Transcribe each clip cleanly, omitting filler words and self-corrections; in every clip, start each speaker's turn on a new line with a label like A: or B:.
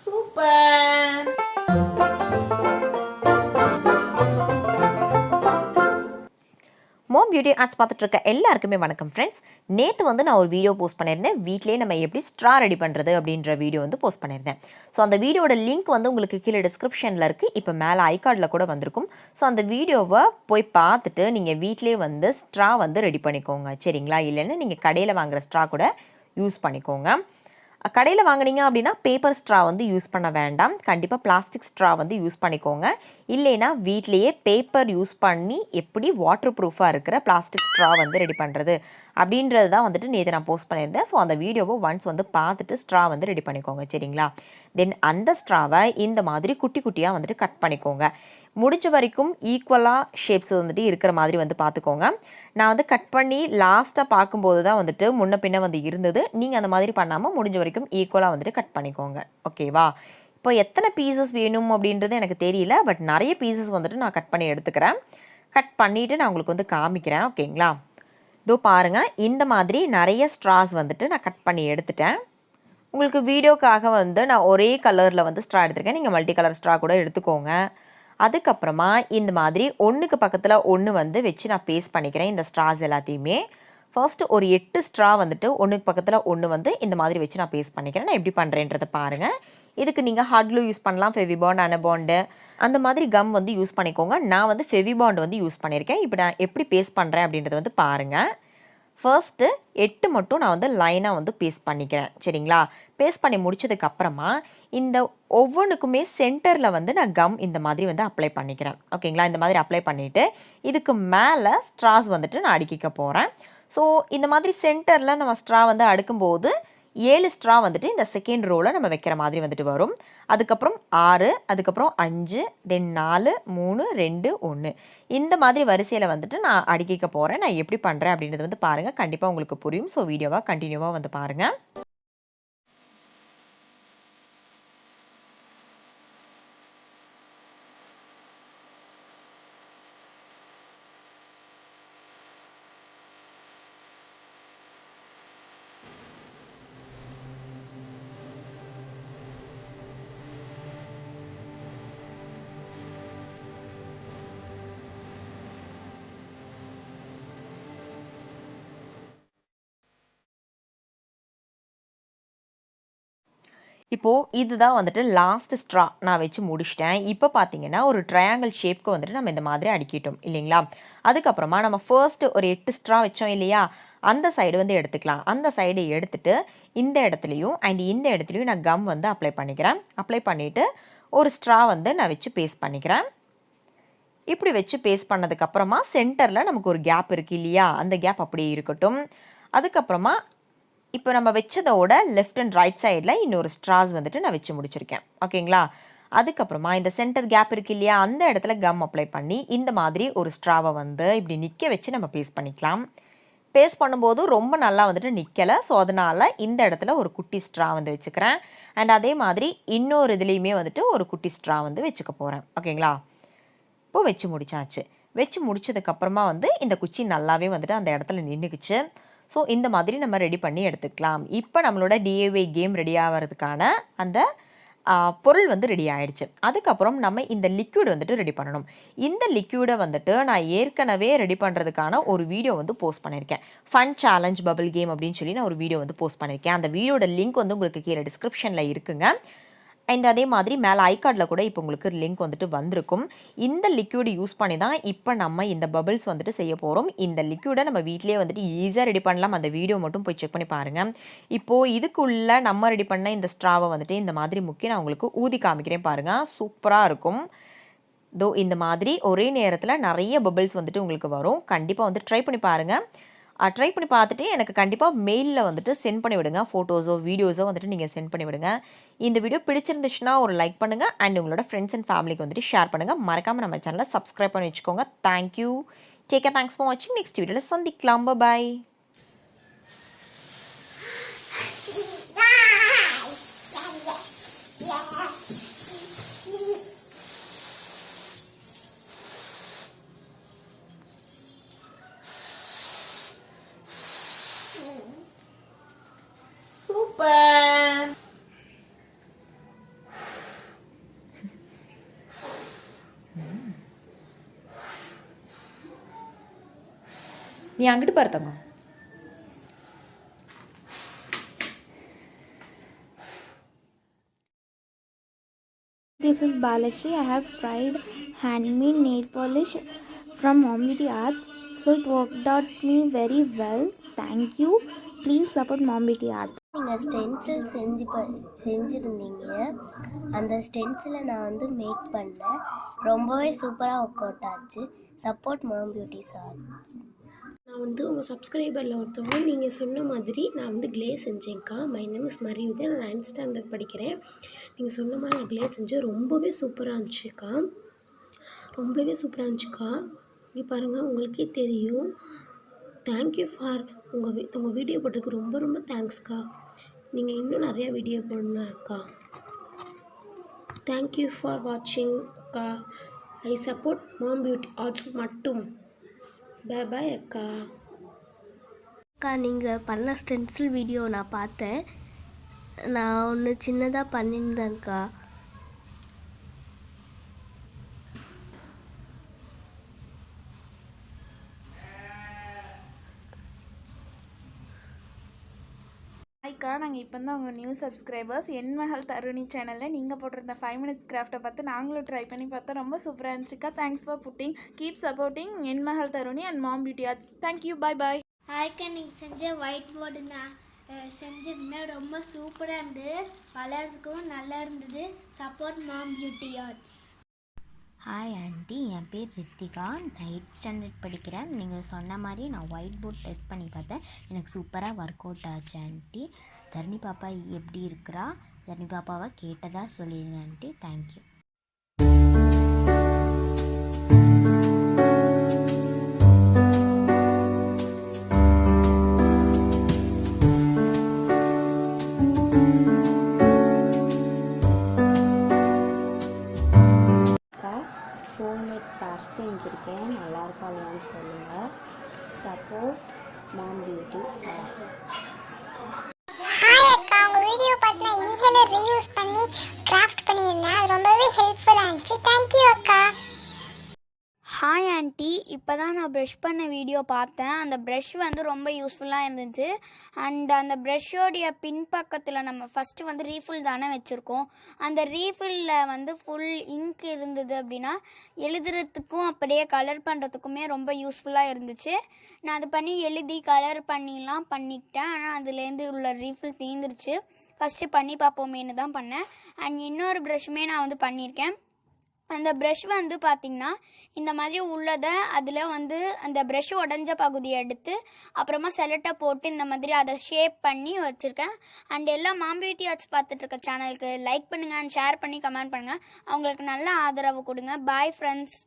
A: Super. Mom beauty arts பார்த்துட்டு இருக்க எல்லாருக்குமே வணக்கம் ஃப்ரெண்ட்ஸ். நேற்று வந்து நான் ஒரு வீடியோ போஸ்ட் பண்ணியிருந்தேன். வீட்டிலே நம்ம எப்படி ஸ்ட்ரா ரெடி பண்ணுறது அப்படின்ற வீடியோ வந்து போஸ்ட் பண்ணியிருந்தேன். ஸோ அந்த வீடியோட லிங்க் வந்து உங்களுக்கு கீழே டிஸ்கிரிப்ஷனில் இருக்குது. இப்போ மேலே ஐகார்டில் கூட வந்திருக்கும். ஸோ அந்த வீடியோவை போய் பார்த்துட்டு நீங்கள் வீட்டிலே வந்து ஸ்ட்ரா வந்து ரெடி பண்ணிக்கோங்க, சரிங்களா? இல்லைன்னா நீங்கள் கடையில் வாங்குகிற ஸ்ட்ரா கூட யூஸ் பண்ணிக்கோங்க. கடையில் வாங்கினீங்க அப்படின்னா பேப்பர் ஸ்ட்ரா வந்து யூஸ் பண்ண வேண்டாம். கண்டிப்பாக பிளாஸ்டிக் ஸ்ட்ரா வந்து யூஸ் பண்ணிக்கோங்க. இல்லைன்னா வீட்லேயே பேப்பர் யூஸ் பண்ணி எப்படி வாட்டர் ப்ரூஃபாக இருக்கிற பிளாஸ்டிக் ஸ்ட்ரா வந்து ரெடி பண்ணுறது அப்படின்றது தான் வந்துட்டு நேற்று நான் போஸ்ட் பண்ணியிருந்தேன். ஸோ அந்த வீடியோவை ஒன்ஸ் வந்து பார்த்துட்டு ஸ்ட்ரா வந்து ரெடி பண்ணிக்கோங்க, சரிங்களா? தென் அந்த ஸ்ட்ராவை இந்த மாதிரி குட்டி குட்டியாக வந்துட்டு கட் பண்ணிக்கோங்க. முடிஞ்ச வரைக்கும் ஈக்குவலாக ஷேப்ஸ் வந்துட்டு இருக்கிற மாதிரி வந்து பார்த்துக்கோங்க. நான் வந்து கட் பண்ணி லாஸ்ட்டாக பார்க்கும்போது தான் வந்துட்டு முன்ன பின்ன வந்து இருந்தது. நீங்கள் அந்த மாதிரி பண்ணாமல் முடிஞ்ச வரைக்கும் ஈக்குவலாக வந்துட்டு கட் பண்ணிக்கோங்க, ஓகேவா? இப்போ எத்தனை பீசஸ் வேணும் அப்படின்றது எனக்கு தெரியல. பட் நிறைய பீசஸ் வந்துட்டு நான் கட் பண்ணி எடுத்துக்கிறேன். கட் பண்ணிவிட்டு நான் உங்களுக்கு வந்து காமிக்கிறேன், ஓகேங்களா? இதோ பாருங்கள், இந்த மாதிரி நிறைய ஸ்ட்ராஸ் வந்துட்டு நான் கட் பண்ணி எடுத்துட்டேன். உங்களுக்கு வீடியோக்காக வந்து நான் ஒரே கலரில் வந்து ஸ்ட்ரா எடுத்துருக்கேன். நீங்கள் மல்டி கலர் ஸ்ட்ரா கூட எடுத்துக்கோங்க. அதுக்கப்புறமா இந்த மாதிரி ஒன்றுக்கு பக்கத்தில் ஒன்று வந்து வச்சு நான் பேஸ்ட் பண்ணிக்கிறேன் இந்த ஸ்ட்ராஸ் எல்லாத்தையுமே. ஃபர்ஸ்ட்டு ஒரு 8 ஸ்ட்ரா வந்துட்டு ஒன்றுக்கு பக்கத்தில் ஒன்று வந்து இந்த மாதிரி வச்சு நான் பேஸ்ட் பண்ணிக்கிறேன். நான் எப்படி பண்ணுறேன்றதை பாருங்கள். இதுக்கு நீங்கள் ஹார்ட் க்ளூ யூஸ் பண்ணலாம், ஃபெவிபாண்ட், அனபாண்டு அந்த மாதிரி கம் வந்து யூஸ் பண்ணிக்கோங்க. நான் வந்து ஃபெவிபாண்ட் வந்து யூஸ் பண்ணியிருக்கேன். இப்போ நான் எப்படி பேஸ்ட் பண்ணுறேன் அப்படின்றத வந்து பாருங்கள். ஃபர்ஸ்ட்டு 8 மட்டும் நான் வந்து லைனாக வந்து பேஸ்ட் பண்ணிக்கிறேன், சரிங்களா? பேஸ்ட் பண்ணி முடிச்சதுக்கப்புறமா இந்த ஒவ்வொன்றுக்குமே சென்டரில் வந்து நான் கம் இந்த மாதிரி வந்து அப்ளை பண்ணிக்கிறேன், ஓகேங்களா? இந்த மாதிரி அப்ளை பண்ணிவிட்டு இதுக்கு மேலே ஸ்ட்ராஸ் வந்துட்டு நான் அடுக்கிக்க போகிறேன். ஸோ இந்த மாதிரி சென்டரில் நம்ம ஸ்ட்ரா வந்து அடுக்கும்போது 7 ஸ்ட்ரா வந்துட்டு இந்த செகண்ட் ரோவில் நம்ம வைக்கிற மாதிரி வந்துட்டு வரும். அதுக்கப்புறம் 6, அதுக்கப்புறம் 5, தென் 4, 3, 2, 1 இந்த மாதிரி வரிசையில் வந்துட்டு நான் அடுக்கிக்க போகிறேன். நான் எப்படி பண்ணுறேன் அப்படின்றது வந்து பாருங்கள், கண்டிப்பாக உங்களுக்கு புரியும். ஸோ வீடியோவாக கண்டினியூவாக வந்து பாருங்கள். இப்போது இதுதான் வந்துட்டு லாஸ்ட் ஸ்ட்ரா நான் வச்சு முடிச்சிட்டேன். இப்போ பார்த்தீங்கன்னா ஒரு ட்ரையாங்கிள் ஷேப்க்கு வந்துட்டு நம்ம இந்த மாதிரி அடுக்கிட்டோம் இல்லைங்களா? அதுக்கப்புறமா நம்ம ஃபர்ஸ்ட்டு ஒரு 8 ஸ்ட்ரா வச்சோம் இல்லையா? அந்த சைடு வந்து எடுத்துக்கலாம். அந்த சைடு எடுத்துட்டு இந்த இடத்துலையும் அண்ட் இந்த இடத்துலையும் நான் கம் வந்து அப்ளை பண்ணிக்கிறேன். அப்ளை பண்ணிவிட்டு ஒரு ஸ்ட்ரா வந்து நான் வச்சு பேஸ்ட் பண்ணிக்கிறேன். இப்படி வச்சு பேஸ்ட் பண்ணதுக்கப்புறமா சென்டரில் நமக்கு ஒரு கேப் இருக்குது இல்லையா? அந்த கேப் அப்படியே இருக்கட்டும். அதுக்கப்புறமா இப்போ நம்ம வச்சதோட லெஃப்ட் அண்ட் ரைட் சைடில் இன்னொரு ஸ்ட்ராஸ் வந்துட்டு நான் வச்சு முடிச்சிருக்கேன், ஓகேங்களா? அதுக்கப்புறமா இந்த சென்டர் கேப் இருக்குது இல்லையா? அந்த இடத்துல கம் அப்ளை பண்ணி இந்த மாதிரி ஒரு ஸ்ட்ராவை வந்து இப்படி நிற்க வச்சு நம்ம பேஸ்ட் பண்ணிக்கலாம். பேஸ்ட் பண்ணும்போது ரொம்ப நல்லா வந்துட்டு நிற்கலை. ஸோ அதனால் இந்த இடத்துல ஒரு குட்டி ஸ்ட்ரா வந்து வச்சுக்கிறேன். அண்ட் அதே மாதிரி இன்னொரு இதுலேயுமே வந்துட்டு ஒரு குட்டி ஸ்ட்ரா வந்து வச்சுக்க போகிறேன், ஓகேங்களா? இப்போது வச்சு முடிச்சாச்சு. வச்சு முடிச்சதுக்கப்புறமா வந்து இந்த குச்சி நல்லாவே வந்துட்டு அந்த இடத்துல நின்றுக்குச்சு. ஸோ இந்த மாதிரி நம்ம ரெடி பண்ணி எடுத்துக்கலாம். இப்போ நம்மளோட டிஐஒய் கேம் ரெடி ஆகிறதுக்கான அந்த பொருள் வந்து ரெடி ஆகிடுச்சு. அதுக்கப்புறம் நம்ம இந்த லிக்விட் வந்துட்டு ரெடி பண்ணணும். இந்த லிக்விடை வந்துட்டு நான் ஏற்கனவே ரெடி பண்ணுறதுக்கான ஒரு வீடியோ வந்து போஸ்ட் பண்ணியிருக்கேன். ஃபன் சேலஞ்ச் பபிள் கேம் அப்படின்னு சொல்லி நான் ஒரு வீடியோ வந்து போஸ்ட் பண்ணியிருக்கேன். அந்த வீடியோட லிங்க் வந்து உங்களுக்கு கீழே டிஸ்கிரிப்ஷனில் இருக்குங்க. அண்ட் அதே மாதிரி மேலே ஐகார்டில் கூட இப்போ உங்களுக்கு லிங்க் வந்துட்டு வந்திருக்கும். இந்த லிக்விட் யூஸ் பண்ணி தான் இப்போ நம்ம இந்த பபிள்ஸ் வந்துட்டு செய்ய போகிறோம். இந்த லிக்விடை நம்ம வீட்டிலே வந்துட்டு ஈஸியாக ரெடி பண்ணலாம். அந்த வீடியோ மட்டும் போய் செக் பண்ணி பாருங்கள். இப்போது இதுக்குள்ளே நம்ம ரெடி பண்ண இந்த ஸ்ட்ராவை வந்துட்டு இந்த மாதிரி முக்கி நான் உங்களுக்கு ஊதி காமிக்கிறேன் பாருங்கள். சூப்பராக இருக்கும். தோ இந்த மாதிரி ஒரே நேரத்தில் நிறைய பபிள்ஸ் வந்துட்டு உங்களுக்கு வரும். கண்டிப்பாக வந்து ட்ரை பண்ணி பாருங்கள். ட்ரை பண்ணி பார்த்துட்டு எனக்கு கண்டிப்பாக மெயிலில் வந்துட்டு சென்ட் பண்ணி விடுங்க. ஃபோட்டோஸோ வீடியோஸோ வந்துட்டு நீங்கள் சென்ட் பண்ணி விடுங்க. இந்த வீடியோ பிடிச்சிருந்துச்சுன்னா ஒரு லைக் பண்ணுங்கள். அண்ட் உங்களோட ஃப்ரெண்ட்ஸ் அண்ட் ஃபேமிலிக்கு வந்துட்டு ஷேர் பண்ணுங்கள். மறக்காமல் நம்ம சேனலை சப்ஸ்கிரைப் பண்ணி வச்சுக்கோங்க. Thank you. Take care. Thanks for வாட்சிங். நெக்ஸ்ட் வீடியோவில் சந்திக்கலாம். பாய். Super. நீ அங்கிட்டு பாரு தங்கம்.
B: This is Balashri. I have tried handmade nail polish from Mom Beauty Arts. So it worked out me very well. Thank you. Please support Mom Beauty Arts.
C: நீங்கள் stencil செஞ்சுருந்தீங்க. அந்த ஸ்டென்சிலை நான் வந்து மேக் பண்ணேன். ரொம்பவே சூப்பராக ஒர்க் அவுட் ஆச்சு. Support மாம் beauties arts.
D: நான் வந்து உங்கள் சப்ஸ்கிரைபரில் ஒருத்தவங்க நீங்கள் சொன்ன மாதிரி நான் வந்து க்ளே செஞ்சேன்க்கா. My name is Mariyuthan. நான் 9th ஸ்டாண்டர்ட் படிக்கிறேன். நீங்கள் சொன்ன மாதிரி நான் க்ளே செஞ்சேன். ரொம்பவே சூப்பராக இருந்துச்சுக்கா. இங்கே பாருங்கள், உங்களுக்கே தெரியும். தேங்க்யூ ஃபார் உங்கள் வீடியோ போட்டதுக்கு ரொம்ப ரொம்ப தேங்க்ஸ்க்கா. நீங்கள் இன்னும் நிறையா வீடியோ போடணும் அக்கா. தேங்க்யூ ஃபார் வாட்சிங் அக்கா. I support mom beauty arts மட்டும். பாய் பாய் அக்கா.
C: அக்கா, நீங்கள் பண்ண ஸ்டென்சில் வீடியோ நான் பார்த்தேன். நான் ஒன்று சின்னதாக பண்ணியிருந்தேன்க்கா.
B: ஹாய்க்கா, நாங்கள் இப்போ தான் உங்கள் நியூ சப்ஸ்கிரைபர்ஸ். என் மகள் தருணி சேனலில் நீங்கள் போட்டிருந்த 5 minutes கிராஃப்ட்டை பார்த்து நாங்களும் ட்ரை பண்ணி பார்த்தோம். ரொம்ப சூப்பராக இருந்துச்சுக்கா. Thanks for putting. Keep supporting என் மகள் Taruni and mom beauty arts. Thank you. Bye bye.
E: ஹாய்க்கா, நீங்கள் செஞ்ச ஒயிட் போர்டு நான் செஞ்சிருந்தேன். ரொம்ப சூப்பராக இருந்தது. வளர்றதுக்கும் நல்லா இருந்தது. Support mom beauty arts.
F: Hi aunty, என் பேர் ரித்திகா. 8th ஸ்டாண்டர்ட் படிக்கிறேன். நீங்கள் சொன்ன மாதிரி நான் ஒயிட் போர்ட் டெஸ்ட் பண்ணி பார்த்தேன். எனக்கு சூப்பராக ஒர்க் அவுட் ஆச்சு ஆண்டி. தரணி பாப்பா எப்படி இருக்கிறா? தரணி பாப்பாவை கேட்டதாக சொல்லிடுங்க ஆண்டி. தேங்க்யூ.
G: ஹோம்மேட் பர்ஸ் செஞ்சுருக்கேன். நல்லா இருக்கா இல்லையான்னு சொல்லுங்கள். Support mom beauty arts.
H: Hi அக்கா, உங்கள் வீடியோ பார்த்து நான் இன்ஹேலர் ரீயூஸ் பண்ணி கிராஃப்ட் பண்ணியிருந்தேன். அது ரொம்பவே ஹெல்ப்ஃபுல்லாக இருந்துச்சு. தேங்க்யூ அக்கா.
E: ஹாய் ஆண்டி, இப்போ தான் நான் ப்ரஷ் பண்ண வீடியோ பார்த்தேன். அந்த ப்ரஷ் வந்து ரொம்ப யூஸ்ஃபுல்லாக இருந்துச்சு. அண்ட் அந்த ப்ரஷ்ஷோடைய பின்பக்கத்தில் நம்ம ஃபஸ்ட்டு வந்து ரீஃபில் தானே வச்சுருக்கோம். அந்த ரீஃபில்லில் வந்து ஃபுல் இங்க் இருந்தது அப்படின்னா எழுதுறதுக்கும் அப்படியே கலர் பண்ணுறதுக்குமே ரொம்ப யூஸ்ஃபுல்லாக இருந்துச்சு. நான் அது பண்ணி எழுதி கலர் பண்ணிக்கிட்டேன். ஆனால் அதுலேருந்து உள்ள ரீஃபில் தீர்ந்துருச்சு. ஃபஸ்ட்டு பண்ணி பார்ப்போமேனு தான் பண்ணேன். அண்ட் இன்னொரு ப்ரஷ்ஷுமே நான் வந்து பண்ணியிருக்கேன். அந்த ப்ரஷ் வந்து பார்த்திங்கன்னா இந்த மாதிரி உள்ளதை அதில் வந்து அந்த ப்ரஷ் உடஞ்ச பகுதியை எடுத்து அப்புறமா செலட்டை போட்டு இந்த மாதிரி அதை ஷேப் பண்ணி வச்சுருக்கேன். அண்ட் எல்லா மாம் பியூட்டி ஆர்ட்ஸ் பார்த்துட்ருக்க சேனலுக்கு லைக் பண்ணுங்கள் அண்ட் ஷேர் பண்ணி கமெண்ட் பண்ணுங்கள். அவங்களுக்கு நல்ல ஆதரவு கொடுங்க. Bye friends.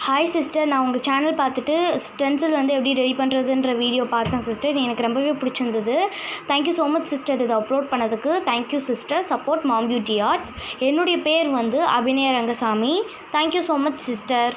B: ஹாய் சிஸ்டர், நான் உங்கள் சேனல் பார்த்துட்டு ஸ்டென்சில் வந்து எப்படி ரெடி பண்ணுறதுன்ற வீடியோ பார்த்தேன் சிஸ்டர். எனக்கு ரொம்பவே பிடிச்சிருந்தது. தேங்க்யூ ஸோ மச் சிஸ்டர் இதை அப்லோட் பண்ணதுக்கு. Thank you sister. Support mom beauty arts. என்னுடைய பேர் வந்து Abhinaya Rangasamy. Thank you so much sister.